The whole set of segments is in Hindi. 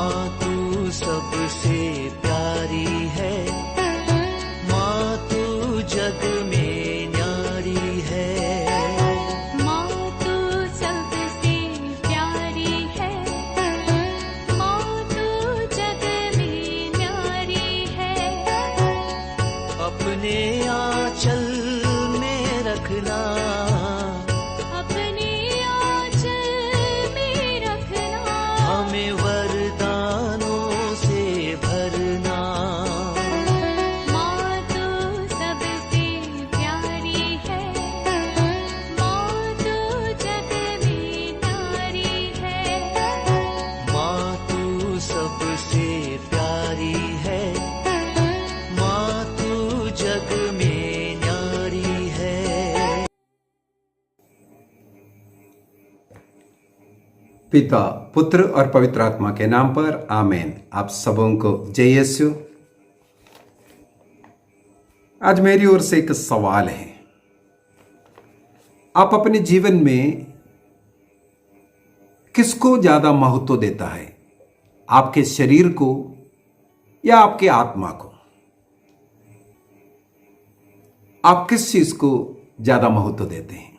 माँ तू सबसे प्यारी है, माँ तू जग में न्यारी है। माँ तू सबसे प्यारी है, माँ तू जग में न्यारी है। अपने आंचल में रखना, अपने आंचल में रखना। हमें वरदानों से भरना। माँ तू सबसे प्यारी है, माँ तू जग में न्यारी है। माँ तू सबसे प्यारी है, माँ तू जग में न्यारी है। पिता, पुत्र और पवित्र आत्मा के नाम पर आमीन। आप सबों को जय यीशु। आज मेरी ओर से एक सवाल है। आप अपने जीवन में किसको ज्यादा महत्व देता है? आपके शरीर को या आपके आत्मा को? आप किस चीज को ज्यादा महत्व देते हैं?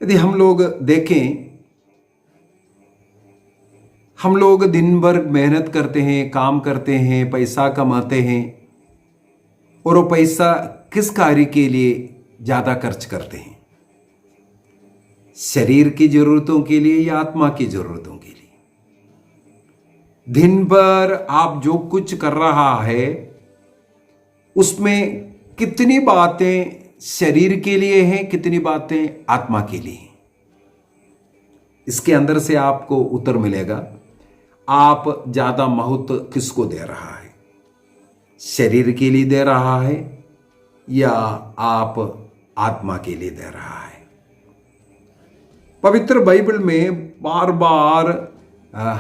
यदि हम लोग देखें, हम लोग दिन भर मेहनत करते हैं, काम करते हैं, पैसा कमाते हैं, और वो पैसा किस कार्य के लिए ज्यादा खर्च करते हैं? शरीर की जरूरतों के लिए या आत्मा की जरूरतों के लिए? दिन भर आप जो कुछ कर रहा है उसमें कितनी बातें शरीर के लिए हैं, कितनी बातें आत्मा के लिए हैं? इसके अंदर से आपको उत्तर मिलेगा। आप ज्यादा महत्व किसको दे रहा है? शरीर के लिए दे रहा है या आप आत्मा के लिए दे रहा है? पवित्र बाइबल में बार बार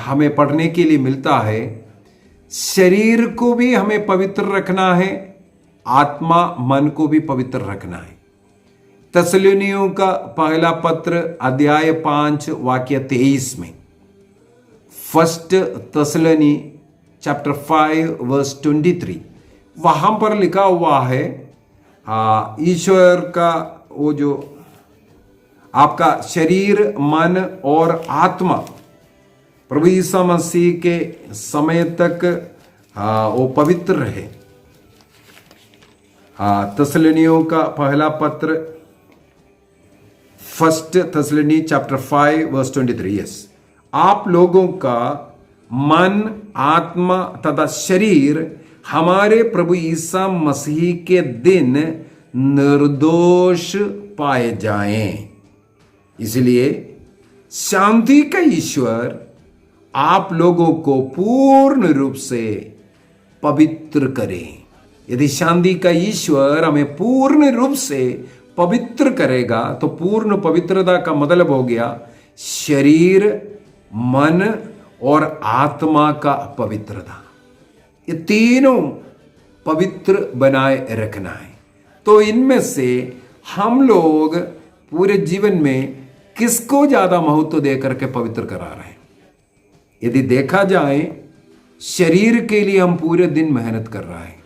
हमें पढ़ने के लिए मिलता है, शरीर को भी हमें पवित्र रखना है, आत्मा मन को भी पवित्र रखना है। तसलोनियों का पहला पत्र अध्याय 5 वाक्य 23 में, फर्स्ट तसलोनी चैप्टर 5 वर्स 23, वहां पर लिखा हुआ है, ईश्वर का वो जो आपका शरीर, मन और आत्मा प्रभु यीशु मसीह के समय तक वो पवित्र रहे। तसलोनियों का पहला पत्र फर्स्ट तसलोनी चैप्टर 5 वर्स 23, यस, आप लोगों का मन, आत्मा तथा शरीर हमारे प्रभु यीशु मसीह के दिन निर्दोष पाए जाएं। इसलिए शांति का ईश्वर आप लोगों को पूर्ण रूप से पवित्र करें। यदि शांति का ईश्वर हमें पूर्ण रूप से पवित्र करेगा तो पूर्ण पवित्रता का मतलब हो गया शरीर, मन और आत्मा का पवित्रता। ये तीनों पवित्र बनाए रखना है। तो इनमें से हम लोग पूरे जीवन में किसको ज्यादा महत्व देकर के पवित्र करा रहे हैं? यदि देखा जाए, शरीर के लिए हम पूरे दिन मेहनत कर रहे हैं।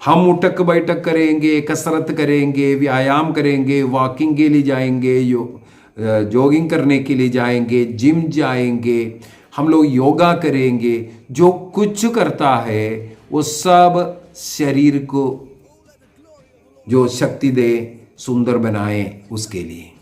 हम उठक बैठक करेंगे, कसरत करेंगे, व्यायाम करेंगे, वॉकिंग के लिए जाएंगे, जॉगिंग करने के लिए जाएंगे, जिम जाएंगे, हम लोग योगा करेंगे। जो कुछ करता है वो सब शरीर को जो शक्ति दे, सुंदर बनाए, उसके लिए।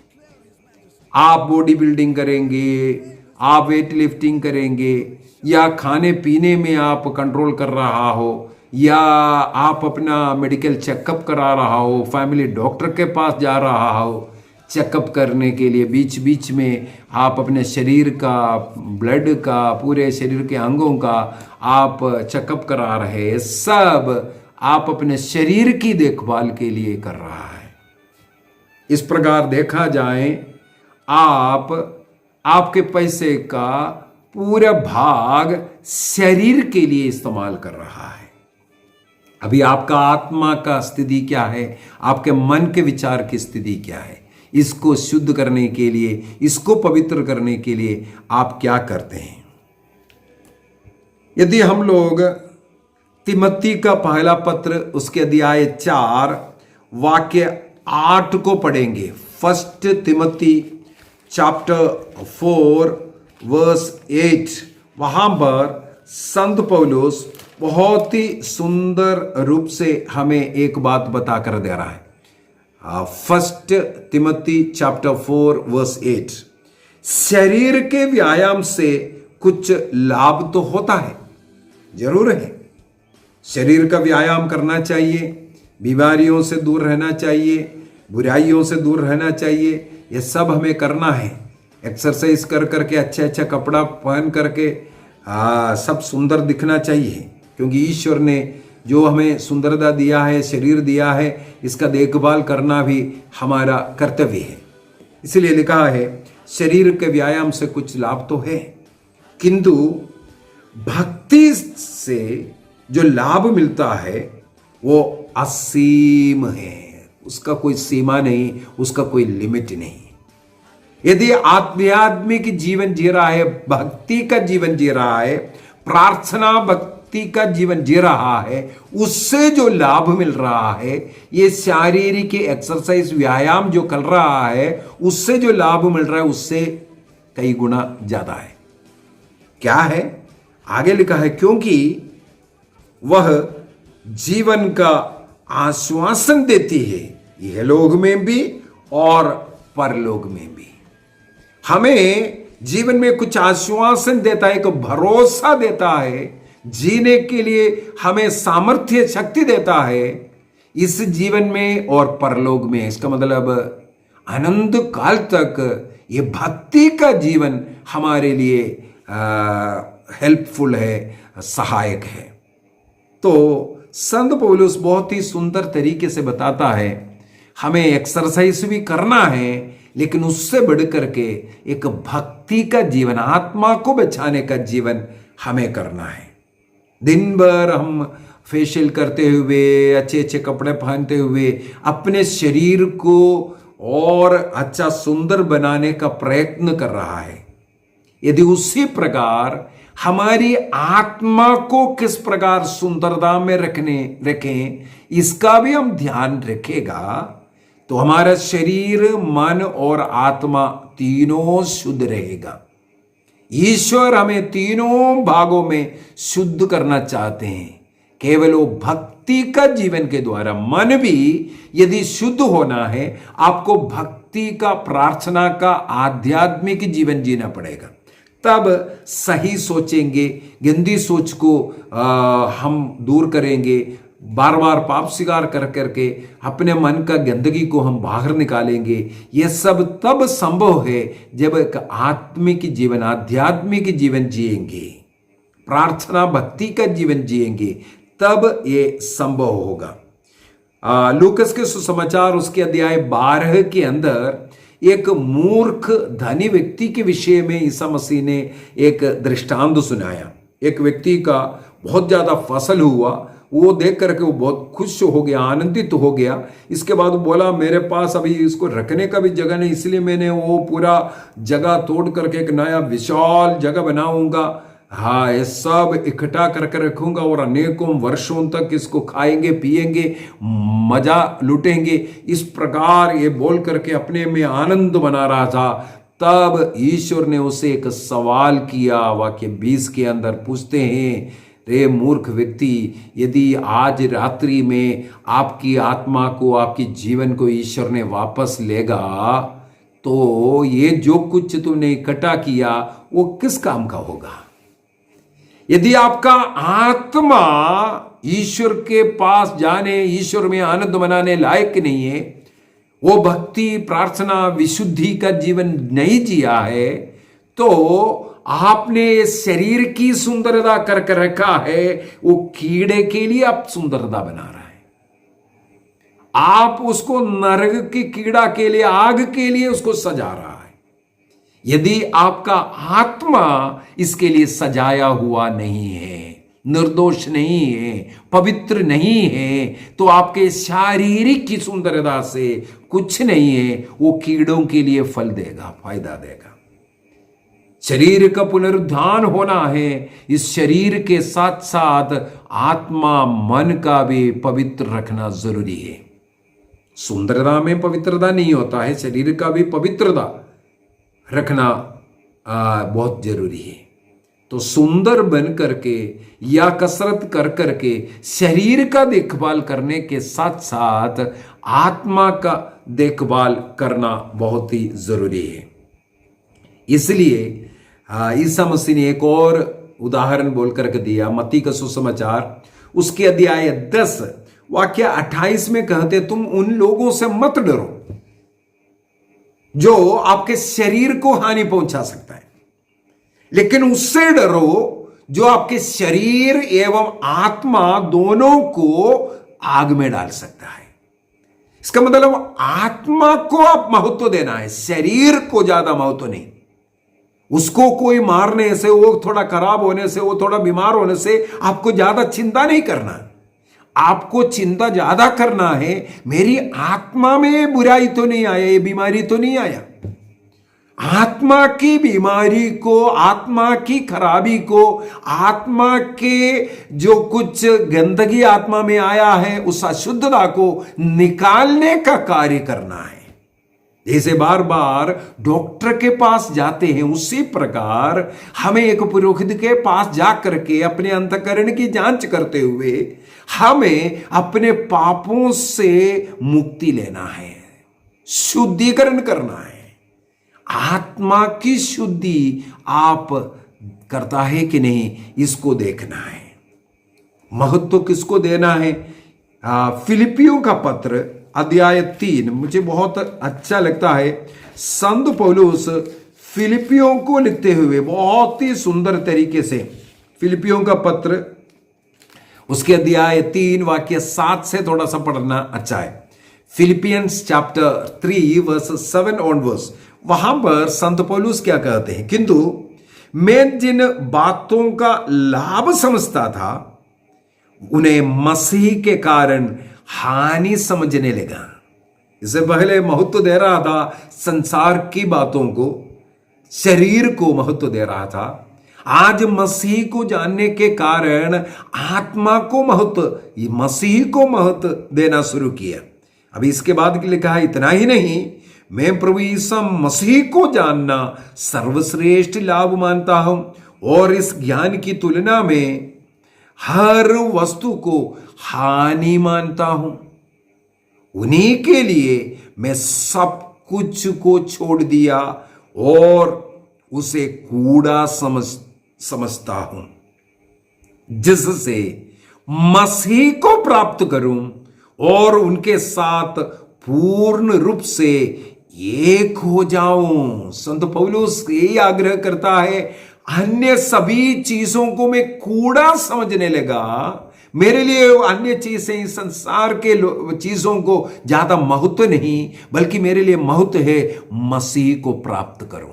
आप बॉडी बिल्डिंग करेंगे, आप वेट लिफ्टिंग करेंगे, या खाने पीने में आप कंट्रोल कर रहा हो, या आप अपना मेडिकल चेकअप करा रहा हो, फैमिली डॉक्टर के पास जा रहा हो चेकअप करने के लिए, बीच बीच में आप अपने शरीर का, ब्लड का, पूरे शरीर के अंगों का आप चेकअप करा रहे हैं, सब आप अपने शरीर की देखभाल के लिए कर रहा है। इस प्रकार देखा जाए, आपके पैसे का पूरा भाग शरीर के लिए इस्तेमाल कर रहा है। अभी आपका आत्मा का स्थिति क्या है, आपके मन के विचार की स्थिति क्या है, इसको शुद्ध करने के लिए, इसको पवित्र करने के लिए आप क्या करते हैं? यदि हम लोग तिमोथी का पहला पत्र उसके अध्याय 4 वाक्य 8 को पढ़ेंगे, फर्स्ट तिमोथी चैप्टर 4 वर्स 8, वहां पर संत पौलुस बहुत ही सुंदर रूप से हमें एक बात बता कर दे रहा है। फर्स्ट तिमोथी चैप्टर 4 वर्स 8, शरीर के व्यायाम से कुछ लाभ तो होता है, जरूर है। शरीर का व्यायाम करना चाहिए, बीमारियों से दूर रहना चाहिए, बुराइयों से दूर रहना चाहिए, ये सब हमें करना है। एक्सरसाइज कर करके अच्छा कपड़ा पहन करके सब सुंदर दिखना चाहिए, क्योंकि ईश्वर ने जो हमें सुंदरता दिया है, शरीर दिया है, इसका देखभाल करना भी हमारा कर्तव्य है। इसलिए लिखा है शरीर के व्यायाम से कुछ लाभ तो है, किंतु भक्ति से जो लाभ मिलता है वो असीम है, उसका कोई सीमा नहीं, उसका कोई लिमिट नहीं। यदि आध्यात्मिक जीवन जी रहा है, भक्ति का जीवन जी रहा है, प्रार्थना भक्ति का जीवन जी रहा है, उससे जो लाभ मिल रहा है, ये शारीरिक एक्सरसाइज व्यायाम जो कर रहा है उससे जो लाभ मिल रहा है उससे कई गुना ज्यादा है। क्या है? आगे लिखा है, क्योंकि वह जीवन का आश्वासन देती है, यह लोक में भी और परलोक में भी। हमें जीवन में कुछ आश्वासन देता है, एक भरोसा देता है, जीने के लिए हमें सामर्थ्य शक्ति देता है इस जीवन में और परलोक में। इसका मतलब अनंत काल तक ये भक्ति का जीवन हमारे लिए हेल्पफुल है, सहायक है। तो संत पौलुस बहुत ही सुंदर तरीके से बताता है हमें एक्सरसाइज भी करना है, लेकिन उससे बढ़कर के एक भक्ति का जीवन, आत्मा को बचाने का जीवन हमें करना है। दिन भर हम फेशियल करते हुए, अच्छे कपड़े पहनते हुए अपने शरीर को और अच्छा सुंदर बनाने का प्रयत्न कर रहा है। यदि उसी प्रकार हमारी आत्मा को किस प्रकार सुंदरता में रखें, इसका भी हम ध्यान रखेगा, तो हमारा शरीर, मन और आत्मा तीनों शुद्ध रहेगा। ईश्वर हमें तीनों भागों में शुद्ध करना चाहते हैं। केवल वो भक्ति का जीवन के द्वारा, मन भी यदि शुद्ध होना है, आपको भक्ति का, प्रार्थना का, आध्यात्मिक जीवन जीना पड़ेगा। तब सही सोचेंगे, गंदी सोच को हम दूर करेंगे, बार बार पाप स्वीकार कर करके अपने मन का गंदगी को हम बाहर निकालेंगे। यह सब तब संभव है जब एक आत्मिक जीवन, आध्यात्मिक जीवन जिएंगे, प्रार्थना भक्ति का जीवन जिएंगे, तब ये संभव होगा। लूकस के सुसमाचार उसके अध्याय 12 के अंदर एक मूर्ख धनी व्यक्ति के विषय में ईसा मसीह ने एक दृष्टांत सुनाया। एक व्यक्ति का बहुत ज्यादा फसल हुआ, वो देख करके वो बहुत खुश हो गया, आनंदित हो गया। इसके बाद वो बोला मेरे पास अभी इसको रखने का भी जगह नहीं, इसलिए मैंने वो पूरा जगह तोड़ करके एक नया विशाल जगह बनाऊंगा। हाँ, ये सब इकट्ठा करके रखूंगा और अनेकों वर्षों तक इसको खाएंगे, पिएंगे, मजा लूटेंगे। इस प्रकार ये बोल करके अपने में आनंद बना रहा था। तब ईश्वर ने उसे एक सवाल किया। वाक्य 20 के अंदर पूछते हैं, रे मूर्ख व्यक्ति, यदि आज रात्रि में आपकी आत्मा को, आपकी जीवन को ईश्वर ने वापस लेगा, तो ये जो कुछ तुमने इकट्ठा किया वो किस काम का होगा? यदि आपका आत्मा ईश्वर के पास जाने, ईश्वर में आनंद मनाने लायक नहीं है, वो भक्ति, प्रार्थना, विशुद्धि का जीवन नहीं जिया है, तो आपने शरीर की सुंदरता करके रखा है, वो कीड़े के लिए आप सुंदरता बना रहा है। आप उसको नरक की कीड़ा के लिए, आग के लिए उसको सजा रहा है। यदि आपका आत्मा इसके लिए सजाया हुआ नहीं है, निर्दोष नहीं है, पवित्र नहीं है, तो आपके शारीरिक की सुंदरता से कुछ नहीं है, वो कीड़ों के लिए फल देगा, फायदा देगा। शरीर का पुनरुद्धान होना है, इस शरीर के साथ साथ आत्मा मन का भी पवित्र रखना जरूरी है। सुंदरता में पवित्रता नहीं होता है, शरीर का भी पवित्रता रखना बहुत जरूरी है। तो सुंदर बन करके या कसरत कर करके शरीर का देखभाल करने के साथ साथ आत्मा का देखभाल करना बहुत ही जरूरी है। इसलिए ईसा मसीह ने एक और उदाहरण बोल करके दिया, मत्ती का सुसमाचार उसके अध्याय 10 वाक्य 28 में कहते, तुम उन लोगों से मत डरो जो आपके शरीर को हानि पहुंचा सकता है, लेकिन उससे डरो जो आपके शरीर एवं आत्मा दोनों को आग में डाल सकता है। इसका मतलब आत्मा को आप महत्व देना है, शरीर को ज्यादा महत्व नहीं। उसको कोई मारने से, वो थोड़ा खराब होने से, वो थोड़ा बीमार होने से आपको ज्यादा चिंता नहीं करना। आपको चिंता ज्यादा करना है, मेरी आत्मा में बुराई तो नहीं आया, ये बीमारी तो नहीं आया। आत्मा की बीमारी को, आत्मा की खराबी को, आत्मा के जो कुछ गंदगी आत्मा में आया है, उस अशुद्धता को निकालने का कार्य करना है। जैसे बार बार डॉक्टर के पास जाते हैं, उसी प्रकार हमें एक पुरोहित के पास जाकर के अपने अंतःकरण की जांच करते हुए हमें अपने पापों से मुक्ति लेना है, शुद्धिकरण करना है। आत्मा की शुद्धि आप करता है कि नहीं, इसको देखना है। महत्व किसको देना है? फिलिपियों का पत्र अध्याय 3 मुझे बहुत अच्छा लगता है। संत पौलुस फिलिपियों को लिखते हुए बहुत ही सुंदर तरीके से, फिलिपियों का पत्र उसके अध्याय 3 वाक्य 7 से थोड़ा सा पढ़ना अच्छा है। फिलिपियंस चैप्टर 3 वर्स 7 ऑनवर्ड्स, वहां पर संत पौलुस क्या कहते हैं, किंतु मैं जिन बातों का लाभ समझता था उन्हें मसीह के कारण हानि समझने लगा। इससे पहले महत्व दे रहा था संसार की बातों को, शरीर को महत्व दे रहा था। आज मसीह को जानने के कारण आत्मा को महत्व, मसीह को महत्व देना शुरू किया। अभी इसके बाद लिखा है, इतना ही नहीं, मैं प्रभु यीशु मसीह को जानना सर्वश्रेष्ठ लाभ मानता हूं और इस ज्ञान की तुलना में हर वस्तु को हानि मानता हूं। उन्हीं के लिए मैं सब कुछ को छोड़ दिया और उसे कूड़ा समझता हूं, जिससे मसीह को प्राप्त करूं और उनके साथ पूर्ण रूप से एक हो जाऊं। संत पौलुस यही आग्रह करता है, अन्य सभी चीजों को मैं कूड़ा समझने लगा। मेरे लिए अन्य चीजें, इस संसार के चीजों को ज्यादा महत्व नहीं, बल्कि मेरे लिए महत्व है मसीह को प्राप्त करूं।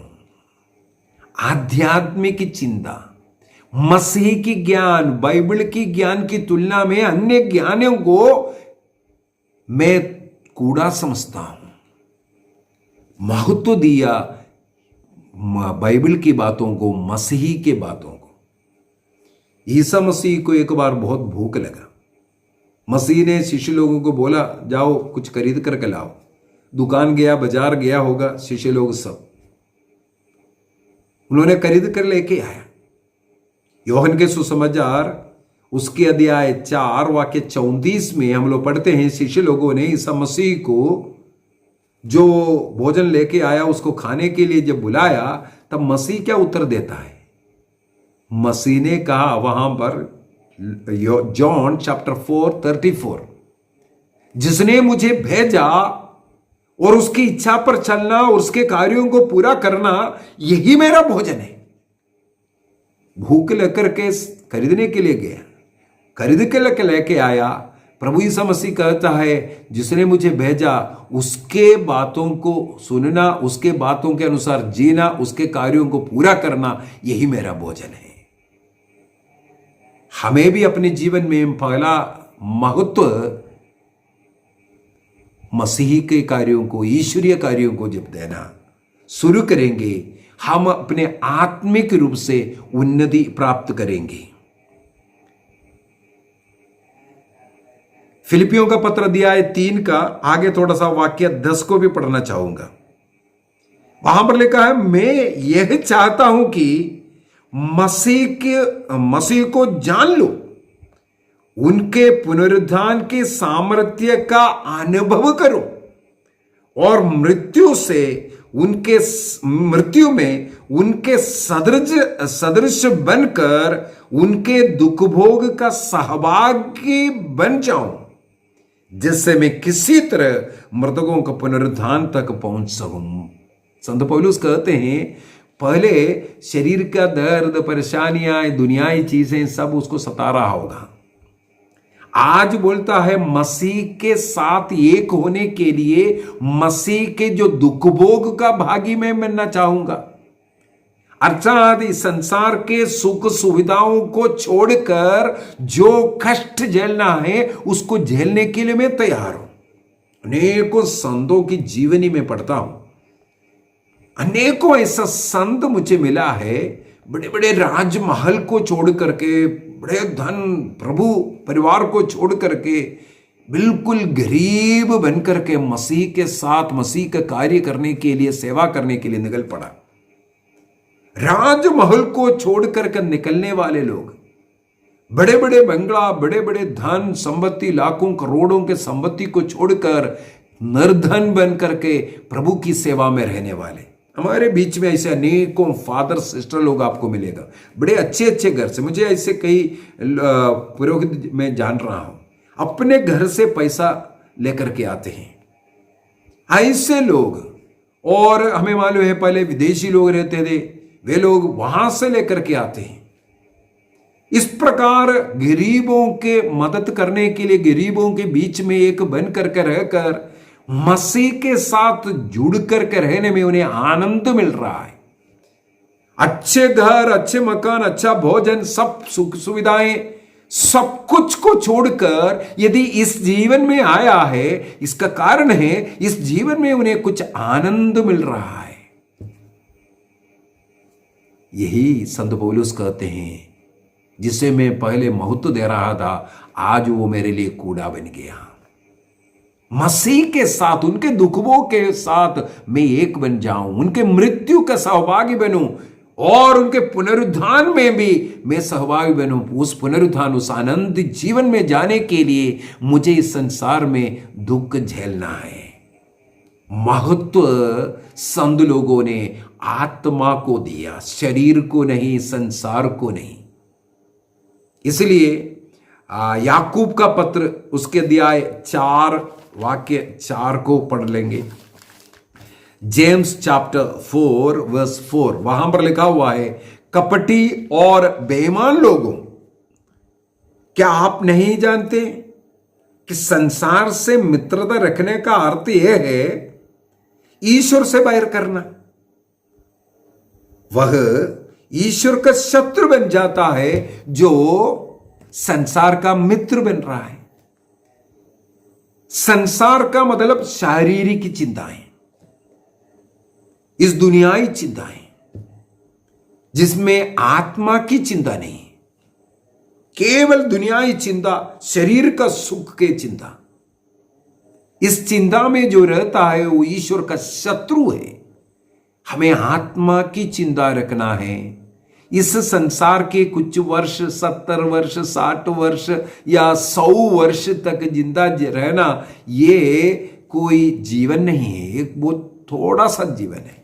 आध्यात्मिक चिंता, मसीह की ज्ञान, बाइबल की ज्ञान की तुलना में अन्य ज्ञानों को मैं कूड़ा समझता हूं। महत्व दिया बाइबल की बातों को, मसीही के बातों को। ईसा मसीह को एक बार बहुत भूख लगा। मसीह ने शिष्य लोगों को बोला, जाओ कुछ खरीद करके लाओ। दुकान गया, बाजार गया होगा, शिष्य लोग सब उन्होंने खरीद कर लेके आया। योहन के सुसमाचार उसके अध्याय 4 वाक्य 34 में हम लोग पढ़ते हैं, शिष्य लोगों ने ईसा मसीह को जो भोजन लेके आया उसको खाने के लिए जब बुलाया, तब मसीह क्या उत्तर देता है? मसीह ने कहा वहां पर जॉन चैप्टर 4:34, जिसने मुझे भेजा और उसकी इच्छा पर चलना और उसके कार्यों को पूरा करना, यही मेरा भोजन है। भूख लेकर के खरीदने के लिए गया, खरीद के लेके आया। प्रभु यीशु मसीह कहता है, जिसने मुझे भेजा उसके बातों को सुनना, उसके बातों के अनुसार जीना, उसके कार्यों को पूरा करना, यही मेरा भोजन है। हमें भी अपने जीवन में पहला महत्व मसीही के कार्यों को, ईश्वरीय कार्यों को जब देना शुरू करेंगे, हम अपने आत्मिक रूप से उन्नति प्राप्त करेंगे। फिलिपियों का पत्र अध्याय 3 का आगे थोड़ा सा वाक्य 10 को भी पढ़ना चाहूंगा। वहां पर लिखा है, मैं यह चाहता हूं कि मसीह को जान लो, उनके पुनरुत्थान के सामर्थ्य का अनुभव करो और मृत्यु में उनके सदृश बनकर उनके दुख भोग का सहभागी बन जाऊं, जिससे मैं किसी तरह मृतकों का पुनरुत्थान तक पहुंच सकूं। संत पौलुस कहते हैं, पहले शरीर का दर्द, परेशानियां, दुनियाई चीजें सब उसको सता रहा होगा। आज बोलता है मसीह के साथ एक होने के लिए मसीह के जो दुख भोग का भागी मैं बनना चाहूंगा। अर्थात इस संसार के सुख सुविधाओं को छोड़कर जो कष्ट झेलना है उसको झेलने के लिए मैं तैयार हूं। अनेकों संतों की जीवनी में पढ़ता हूं, अनेकों ऐसा संत मुझे मिला है, बड़े बड़े राजमहल को छोड़ करके, बड़े धन प्रभु परिवार को छोड़ करके बिल्कुल गरीब बनकर के मसीह के साथ मसीह का कार्य करने के लिए, सेवा करने के लिए निकल पड़ा। राजमहल को छोड़ करके निकलने वाले लोग, बड़े बड़े बंगला, बड़े बड़े धन संपत्ति, लाखों करोड़ों के संपत्ति को छोड़कर निर्धन बन करके प्रभु की सेवा में रहने वाले, हमारे बीच में ऐसे अनेकों फादर सिस्टर लोग आपको मिलेगा, बड़े अच्छे अच्छे घर से। मुझे ऐसे कई पुरोहित मैं जान रहा हूं, अपने घर से पैसा लेकर के आते हैं ऐसे लोग। और हमें मालूम है पहले विदेशी लोग रहते थे, वे लोग वहां से लेकर के आते हैं। इस प्रकार गरीबों के मदद करने के लिए, गरीबों के बीच में एक बन करके रहकर मसीह के साथ जुड़ करके रहने में उन्हें आनंद मिल रहा है। अच्छे घर, अच्छे मकान, अच्छा भोजन, सब सुख सुविधाएं, सब कुछ को छोड़कर यदि इस जीवन में आया है, इसका कारण है इस जीवन में उन्हें कुछ आनंद मिल रहा है। यही संत पौलुस कहते हैं, जिसे मैं पहले महत्व दे रहा था, आज वो मेरे लिए कूड़ा बन गया। मसीह के साथ, उनके दुखों के साथ मैं एक बन जाऊं, उनके मृत्यु का सहभागी बनूं और उनके पुनरुत्थान में भी मैं सहभागी बनूं। उस पुनरुत्थान, उस आनंद जीवन में जाने के लिए मुझे इस संसार में दुख झेलना है। महत्व संत लोगों ने आत्मा को दिया, शरीर को नहीं, संसार को नहीं। इसलिए याकूब का पत्र उसके अध्याय 4 वाक्य 4 को पढ़ लेंगे। जेम्स चैप्टर 4 वर्स 4, वहां पर लिखा हुआ है, कपटी और बेईमान लोगों, क्या आप नहीं जानते कि संसार से मित्रता रखने का अर्थ यह है ईश्वर से बैर करना? वह ईश्वर का शत्रु बन जाता है जो संसार का मित्र बन रहा है। संसार का मतलब शारीरिक चिंताएं, इस दुनियाई चिंताएं, जिसमें आत्मा की चिंता नहीं, केवल दुनियाई चिंता, शरीर का सुख के चिंता। इस चिंता में जो रहता है वो ईश्वर का शत्रु है। हमें आत्मा की चिंता रखना है। इस संसार के कुछ वर्ष, 70 वर्ष, 60 वर्ष या 100 वर्ष तक जिंदा रहना, ये कोई जीवन नहीं है, एक बहुत थोड़ा सा जीवन है।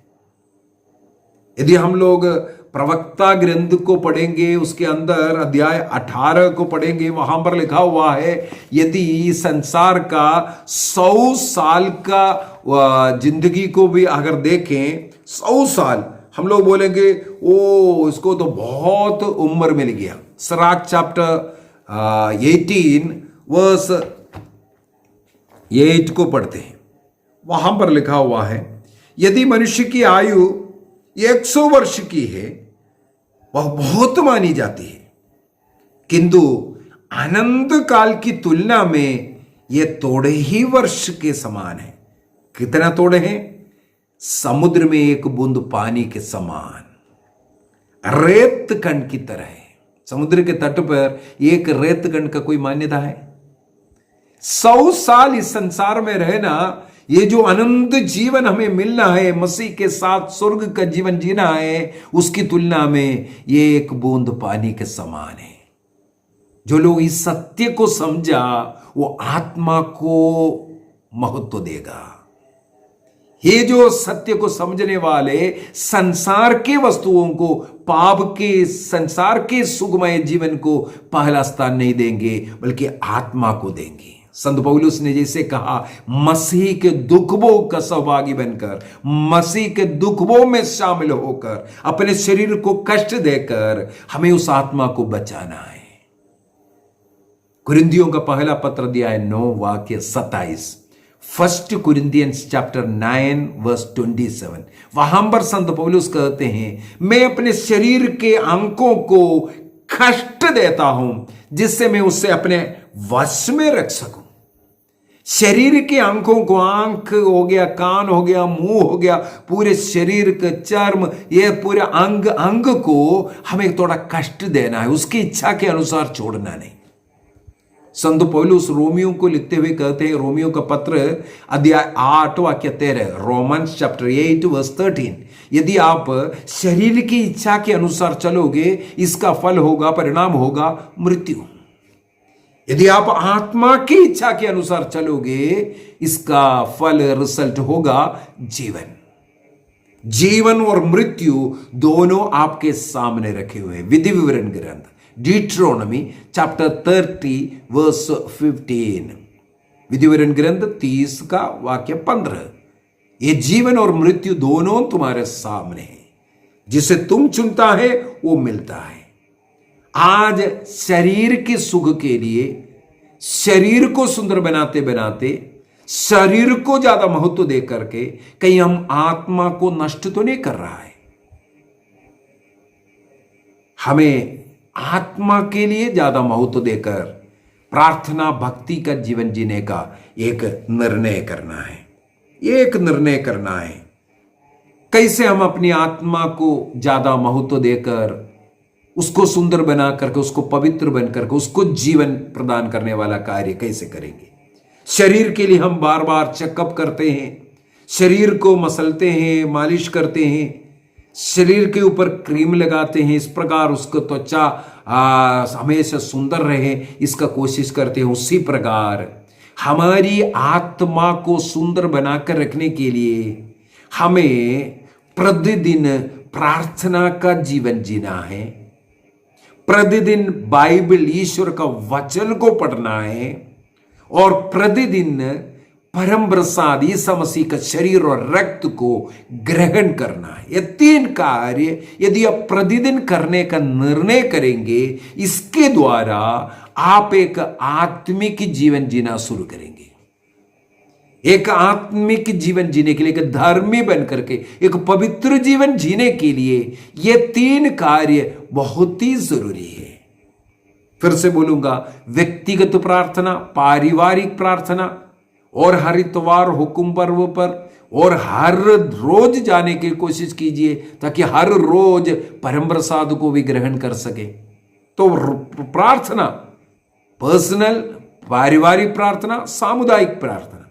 यदि हम लोग प्रवक्ता ग्रंथ को पढ़ेंगे, उसके अंदर अध्याय 18 को पढ़ेंगे, वहां पर लिखा हुआ है, यदि संसार का 100 साल का जिंदगी को भी अगर देखें, 100 साल, हम लोग बोलेंगे ओ इसको तो बहुत उम्र मिल गया। सराक चैप्टर 18 वर्स 8 को पढ़ते हैं, वहां पर लिखा हुआ है, यदि मनुष्य की आयु 100 वर्ष की है, वह बहुत मानी जाती है, किंतु अनंत काल की तुलना में यह थोड़े ही वर्ष के समान है। कितना थोड़े हैं? समुद्र में एक बूंद पानी के समान, रेत कण की तरह है। समुद्र के तट पर एक रेत कण का कोई मान्यता है? 100 साल इस संसार में रहना, ये जो अनंत जीवन हमें मिलना है, मसीह के साथ स्वर्ग का जीवन जीना है, उसकी तुलना में ये एक बूंद पानी के समान है। जो लोग इस सत्य को समझा वो आत्मा को महत्व देगा। ये जो सत्य को समझने वाले संसार के वस्तुओं को, पाप के संसार के सुखमय जीवन को पहला स्थान नहीं देंगे, बल्कि आत्मा को देंगे। संत पौलुस ने जैसे कहा, मसीह के दुखों का सहभागी बनकर, मसीह के दुखों में शामिल होकर, अपने शरीर को कष्ट देकर हमें उस आत्मा को बचाना है। कुरिन्थियों का पहला पत्र दिया है 9 वाक्य 27, 1 Corinthians chapter 9 verse 27। वहां पर संत पौलुस कहते हैं, मैं अपने शरीर के अंगों को कष्ट देता हूं जिससे मैं उसे अपने वश में रख सकूं। शरीर के अंगों को, आंख हो गया, कान हो गया, मुंह हो गया, पूरे शरीर का चर्म, ये पूरे अंग अंग को हमें थोड़ा कष्ट देना है, उसकी इच्छा के अनुसार छोड़ना नहीं। संत पौलुस रोमियो को लिखते हुए कहते हैं, रोमियो का पत्र अध्याय 8 वाक्य 13, रोमन्स चैप्टर 8 वर्स 13, यदि आप शरीर की इच्छा के अनुसार चलोगे, इसका फल होगा, परिणाम होगा मृत्यु। यदि आप आत्मा की इच्छा के अनुसार चलोगे, इसका फल, रिजल्ट होगा जीवन। जीवन और मृत्यु दोनों आपके सामने रखे हुए। विधि विवरण ग्रंथ डिट्रोनॉमी चैप्टर 30 वर्स 15, विधि विवरण ग्रंथ 30 का वाक्य 15। ये जीवन और मृत्यु दोनों तुम्हारे सामने है, जिसे तुम चुनता है वो मिलता है। आज शरीर के सुख के लिए, शरीर को सुंदर बनाते बनाते, शरीर को ज्यादा महत्व दे करके कहीं हम आत्मा को नष्ट तो नहीं कर रहा है। हमें आत्मा के लिए ज्यादा महत्व देकर प्रार्थना भक्ति का जीवन जीने का एक निर्णय करना है। एक निर्णय करना है कैसे हम अपनी आत्मा को ज्यादा महत्व देकर उसको सुंदर बना करके, उसको पवित्र बन करके, उसको जीवन प्रदान करने वाला कार्य कैसे करेंगे। शरीर के लिए हम बार बार चेकअप करते हैं, शरीर को मसलते हैं, मालिश करते हैं, शरीर के ऊपर क्रीम लगाते हैं, इस प्रकार उसको त्वचा हमेशा सुंदर रहे इसका कोशिश करते हैं। उसी प्रकार हमारी आत्मा को सुंदर बनाकर रखने के लिए हमें प्रतिदिन प्रार्थना का जीवन जीना है, प्रतिदिन बाइबल ईश्वर का वचन को पढ़ना है, और प्रतिदिन परम प्रसाद ईसा मसीह का शरीर और रक्त को ग्रहण करना है। ये 3 कार्य यदि आप प्रतिदिन करने का निर्णय करेंगे, इसके द्वारा आप एक आत्मिक जीवन जीना शुरू करेंगे। एक आत्मिक जीवन जीने के लिए, एक धर्मी बन करके, एक पवित्र जीवन जीने के लिए ये 3 कार्य बहुत ही जरूरी है। फिर से बोलूंगा, व्यक्तिगत प्रार्थना, पारिवारिक प्रार्थना, और हर इतवार हुकुम पर्व पर और हर रोज जाने की कोशिश कीजिए ताकि हर रोज परम प्रसाद को भी ग्रहण कर सके। तो प्रार्थना, पर्सनल, पारिवारिक प्रार्थना, सामुदायिक प्रार्थना,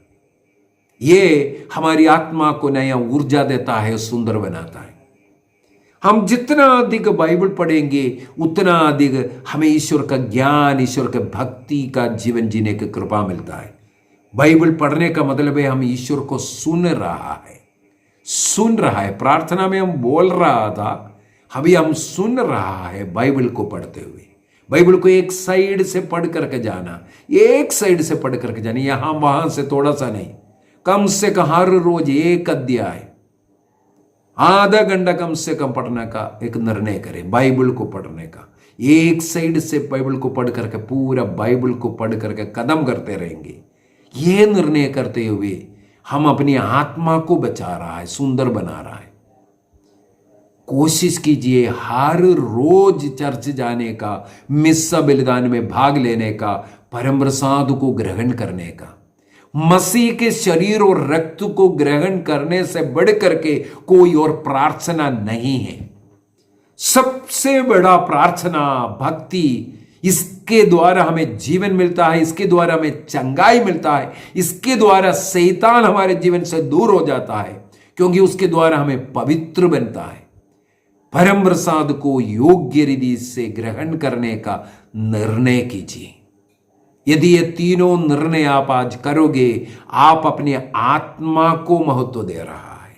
ये हमारी आत्मा को नया ऊर्जा देता है, सुंदर बनाता है। हम जितना अधिक बाइबल पढ़ेंगे उतना अधिक हमें ईश्वर का ज्ञान, ईश्वर के भक्ति का जीवन जीने की कृपा मिलता है। बाइबल पढ़ने का मतलब है हम ईश्वर को सुन रहा है। प्रार्थना में हम बोल रहा था, अभी हम सुन रहा है बाइबल को पढ़ते हुए। बाइबल को एक साइड से पढ़ करके जाना, एक साइड से पढ़ करके जाना, यहां वहां से थोड़ा सा नहीं, कम से कम हर रोज एक अध्याय, आधा घंटा कम से कम पढ़ने का एक निर्णय करें। बाइबल को पढ़ने का एक साइड से बाइबल को पढ़ करके, पूरा बाइबल को पढ़ करके कदम करते रहेंगे। यह निर्णय करते हुए हम अपनी आत्मा को बचा रहा है, सुंदर बना रहा है। कोशिश कीजिए हर रोज चर्च जाने का, मिस्सा बलिदान में भाग लेने का, परम प्रसाद को ग्रहण करने का। मसीह के शरीर और रक्त को ग्रहण करने से बढ़ करके कोई और प्रार्थना नहीं है। सबसे बड़ा प्रार्थना भक्ति, इसके द्वारा हमें जीवन मिलता है, इसके द्वारा हमें चंगाई मिलता है, इसके द्वारा शैतान हमारे जीवन से दूर हो जाता है, क्योंकि उसके द्वारा हमें पवित्र बनता है। परम प्रसाद को योग्य रीति से ग्रहण करने का निर्णय कीजिए। यदि ये तीनों निर्णय आप आज करोगे, आप अपनी आत्मा को महत्व दे रहा है,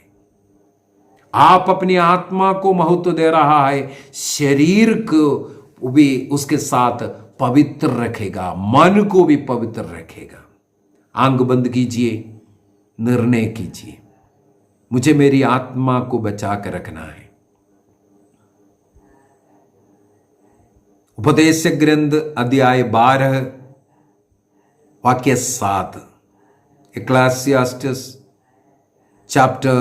आप अपनी आत्मा को महत्व दे रहा है, शरीर को भी उसके साथ पवित्र रखेगा, मन को भी पवित्र रखेगा। आंख बंद कीजिए, निर्णय कीजिए, मुझे मेरी आत्मा को बचा कर रखना है। उपदेश ग्रंथ अध्याय 12 वाक्य 7, इक्लेसियास्टिस चैप्टर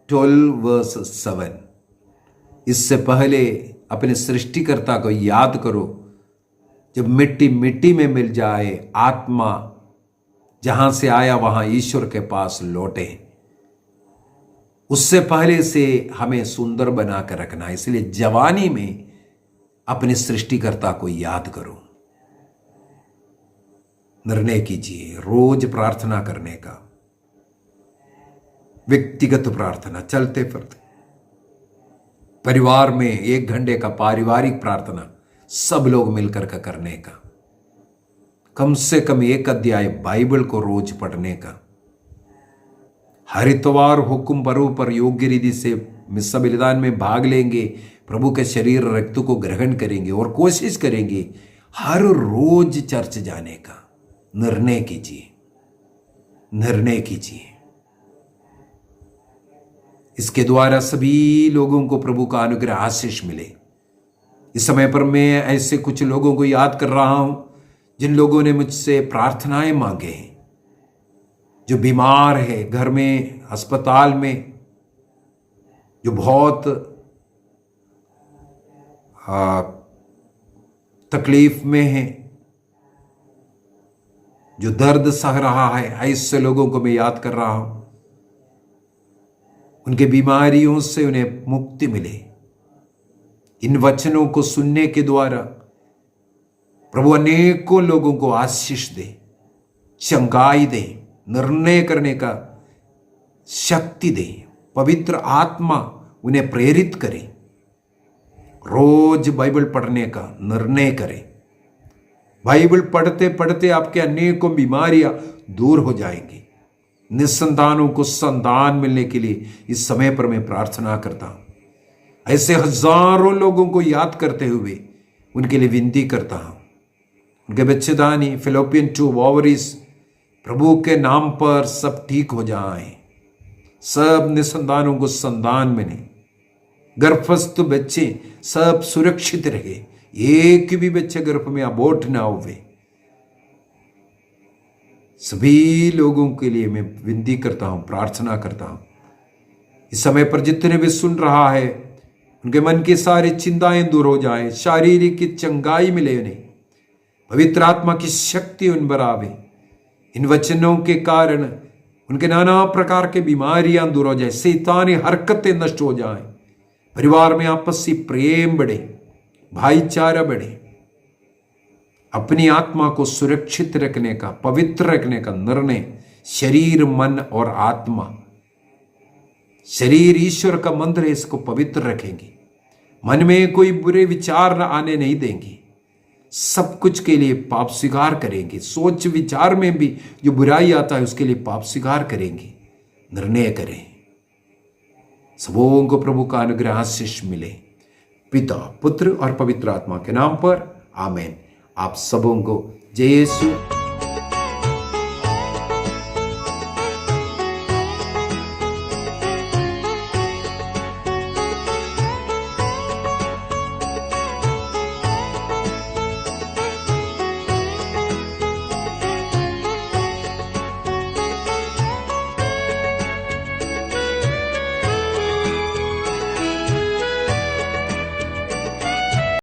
12 वर्स 7। इससे पहले अपने सृष्टिकर्ता को याद करो। जब मिट्टी मिट्टी में मिल जाए, आत्मा जहां से आया वहां ईश्वर के पास लौटे, उससे पहले से हमें सुंदर बनाकर रखना है। इसलिए जवानी में अपने सृष्टिकर्ता को याद करो। निर्णय कीजिए रोज प्रार्थना करने का, व्यक्तिगत प्रार्थना, चलते फिरते, परिवार में 1 घंटे का पारिवारिक प्रार्थना सब लोग मिलकर का करने का, कम से कम 1 अध्याय बाइबल को रोज पढ़ने का, हर इतवार हुक्म पर्व पर योग्य रीति से मिस्सा बलिदान में भाग लेंगे, प्रभु के शरीर रक्त को ग्रहण करेंगे और कोशिश करेंगे हर रोज चर्च जाने का। निर्णय कीजिए, निर्णय कीजिए। इसके द्वारा सभी लोगों को प्रभु का अनुग्रह आशीष मिले। इस समय पर मैं ऐसे कुछ लोगों को याद कर रहा हूं जिन लोगों ने मुझसे प्रार्थनाएं मांगे हैं, जो बीमार है, घर में, अस्पताल में, जो बहुत तकलीफ में है, जो दर्द सह रहा है, ऐसे लोगों को मैं याद कर रहा हूं। उनके बीमारियों से उन्हें मुक्ति मिले। इन वचनों को सुनने के द्वारा प्रभु अनेकों लोगों को आशीष दे, चंगाई दे, निर्णय करने का शक्ति दे। पवित्र आत्मा उन्हें प्रेरित करे, रोज बाइबल पढ़ने का निर्णय करें। बाइबल पढ़ते पढ़ते आपके अनेकों बीमारियां दूर हो जाएंगी। निसंतानों को संतान मिलने के लिए इस समय पर मैं प्रार्थना करता हूं। ऐसे हजारों लोगों को याद करते हुए उनके लिए विनती करता हूं, उनके बच्चेदानी फिलिपियन 2 ओवरीज प्रभु के नाम पर सब ठीक हो जाएं, सब निसंतानों को संतान मिले, गर्भस्थ बच्चे सब सुरक्षित रहे, एक भी बच्चे गर्भ में अबॉर्ट ना हुए। सभी लोगों के लिए मैं विनती करता हूं, प्रार्थना करता हूं। इस समय पर जितने भी सुन रहा है, उनके मन की सारी चिंताएं दूर हो जाए, शारीरिक की चंगाई मिले उन्हें, पवित्र आत्मा की शक्ति उन पर आवे। इन वचनों के कारण उनके नाना प्रकार के बीमारियां दूर हो जाए, शैतानी हरकतें नष्ट हो जाएं, परिवार में आपसी प्रेम बढ़े, भाईचारा बढ़े। अपनी आत्मा को सुरक्षित रखने का, पवित्र रखने का निर्णय, शरीर, मन और आत्मा। शरीर ईश्वर का मंदिर है, इसको पवित्र रखेंगे। मन में कोई बुरे विचार आने नहीं देंगे। सब कुछ के लिए पाप स्वीकार करेंगे। सोच विचार में भी जो बुराई आता है उसके लिए पाप स्वीकार करेंगे। निर्णय करें। सबों को प्रभु का अनुग्रह आशीष मिले। पिता, पुत्र और पवित्र आत्मा के नाम पर आमीन। आप सबों को जय यीशु।